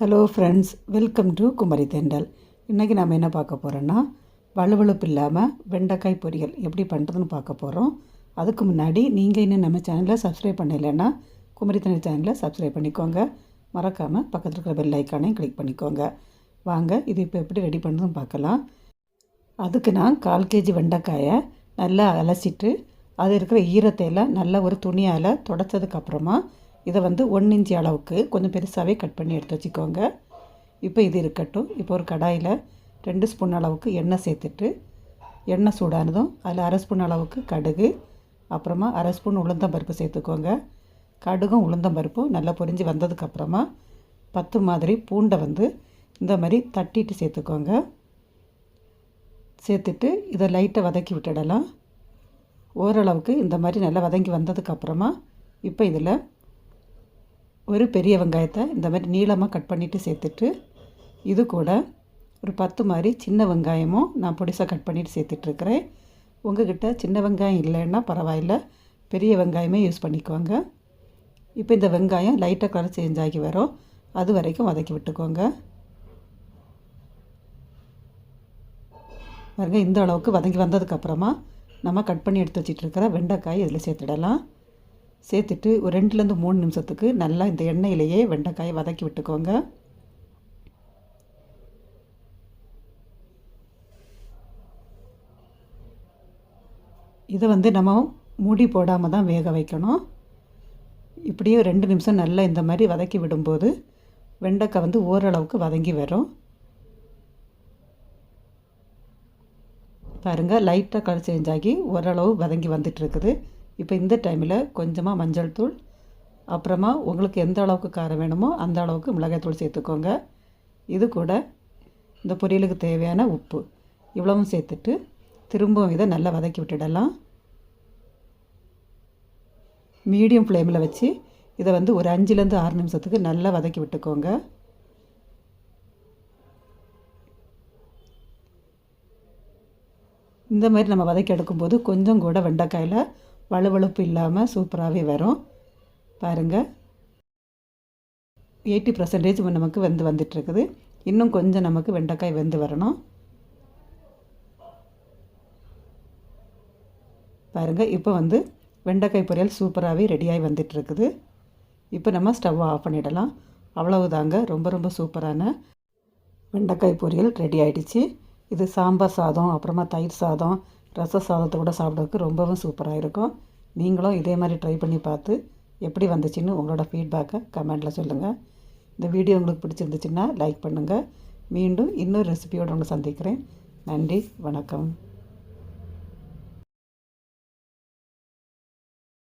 Hello friends, welcome to Kumari Thendral. இன்றைக்கி நாம் என்ன பார்க்க போகிறோன்னா, வழுவழுப்பு இல்லாமல் வெண்டைக்காய் பொரியல் எப்படி பண்ணுறதுன்னு பார்க்க போகிறோம். அதுக்கு முன்னாடி நீங்கள் இன்னும் நம்ம சேனலை சப்ஸ்கிரைப் பண்ணலைன்னா குமரி தெண்டல் சேனலை சப்ஸ்கிரைப் பண்ணிக்கோங்க. மறக்காமல் பக்கத்தில் இருக்கிற பெல் ஐக்கானையும் கிளிக் பண்ணிக்கோங்க. வாங்க இது இப்போ எப்படி ரெடி பண்ணுறதுன்னு பார்க்கலாம். அதுக்கு நான் 1/4 kg வெண்டைக்காயை நல்லா அலசிட்டு அது இருக்கிற ஈரத்தையெல்லாம் நல்லா ஒரு துணியால் துடைச்சதுக்கப்புறமா இதை 1 இன்ச்சு அளவுக்கு கொஞ்சம் பெருசாகவே கட் பண்ணி எடுத்து வச்சுக்கோங்க. இப்போ இது இருக்கட்டும். இப்போ ஒரு கடாயில் 2 ஸ்பூன் அளவுக்கு எண்ணெய் சேர்த்துட்டு, எண்ணெய் சூடானதும் அதில் 1/2 ஸ்பூன் அளவுக்கு கடுகு, அப்புறமா 1/2 ஸ்பூன் உளுந்தம்பருப்பு சேர்த்துக்கோங்க. கடுகும் உளுந்தம்பருப்பும் நல்லா பொரிஞ்சு வந்ததுக்கப்புறமா 10 மாதிரி பூண்டை இந்த மாதிரி தட்டிட்டு சேர்த்துக்கோங்க. சேர்த்துட்டு இதை லைட்டாக வதக்கி விட்டுடலாம். ஓரளவுக்கு இந்த மாதிரி நல்லா வதங்கி வந்ததுக்கப்புறமா இப்போ இதில் ஒரு பெரிய வெங்காயத்தை இந்த மாதிரி நீளமாக கட் பண்ணிவிட்டு சேர்த்துட்டு, இது கூட ஒரு 10 மாதிரி சின்ன வெங்காயமும் நான் பொடிசாக கட் பண்ணிவிட்டு சேர்த்துட்ருக்கிறேன். உங்கள்கிட்ட சின்ன வெங்காயம் இல்லைன்னா பரவாயில்ல, பெரிய வெங்காயமே யூஸ் பண்ணிக்கோங்க. இப்போ இந்த வெங்காயம் லைட்டாக கலர் சேஞ்ச் ஆகி வரும், அது வரைக்கும் வதக்கி விட்டுக்கோங்க. பாருங்கள், இந்த அளவுக்கு வதங்கி வந்ததுக்கப்புறமா நம்ம கட் பண்ணி எடுத்து வச்சிட்ருக்கிற வெண்டைக்காய் இதில் சேர்த்துடலாம். சேர்த்துட்டு ஒரு 2லேருந்து 3 நிமிஷத்துக்கு நல்லா இந்த எண்ணெயிலேயே வெண்டைக்காயை வதக்கி விட்டுக்கோங்க. இதை நம்ம மூடி போடாமல் தான் வேக வைக்கணும். இப்படியே 2 நிமிஷம் நல்லா இந்த மாதிரி வதக்கி விடும்போது வெண்டைக்காய் ஓரளவுக்கு வதங்கி வரும். பாருங்கள், லைட்டாக கலர் சேஞ்ச் ஆகி ஓரளவு வதங்கி வந்துட்டுருக்குது. இப்போ இந்த டைமில் கொஞ்சமாக மஞ்சள் தூள், அப்புறமா உங்களுக்கு எந்த அளவுக்கு காரம் வேணுமோ அந்த அளவுக்கு மிளகாய் தூள் சேர்த்துக்கோங்க. இது கூட இந்த பொரியலுக்கு தேவையான உப்பு இவ்வளவும் சேர்த்துட்டு திரும்பவும் இதை நல்லா வதக்கி விட்டுடலாம். மீடியம் ஃப்ளேமில் வச்சு இதை ஒரு 5லேருந்து 6 நிமிஷத்துக்கு நல்லா வதக்கி விட்டுக்கோங்க. இந்த மாதிரி நம்ம வதக்கி எடுக்கும்போது கொஞ்சம் கூட வெண்டைக்காயில் வழுவழுப்பு இல்லாமல் சூப்பராகவே வரும். பாருங்கள், 80% நமக்கு வந்துட்டுருக்குது. இன்னும் கொஞ்சம் நமக்கு வெண்டைக்காய் வெந்து வரணும். பாருங்கள், இப்போ வெண்டைக்காய் பொரியல் சூப்பராகவே ரெடியாகி வந்துட்டுருக்குது. இப்போ நம்ம ஸ்டவ்வை ஆஃப் பண்ணிடலாம். அவ்வளவுதாங்க, ரொம்ப ரொம்ப சூப்பரான வெண்டைக்காய் பொரியல் ரெடி ஆகிடுச்சு. இது சாம்பார் சாதம், அப்புறமா தயிர் சாதம், ரச சாதத்தை கூட சாப்பிட்றதுக்கு ரொம்பவும் சூப்பராக இருக்கும். நீங்களும் இதே மாதிரி ட்ரை பண்ணி பார்த்து எப்படி வந்துச்சுன்னு உங்களோட ஃபீட்பேக்கை கமெண்ட்டில் சொல்லுங்கள். இந்த வீடியோ உங்களுக்கு பிடிச்சிருந்துச்சுன்னா லைக் பண்ணுங்கள். மீண்டும் இன்னொரு ரெசிபியோடு உங்களை சந்திக்கிறேன். நன்றி, வணக்கம்.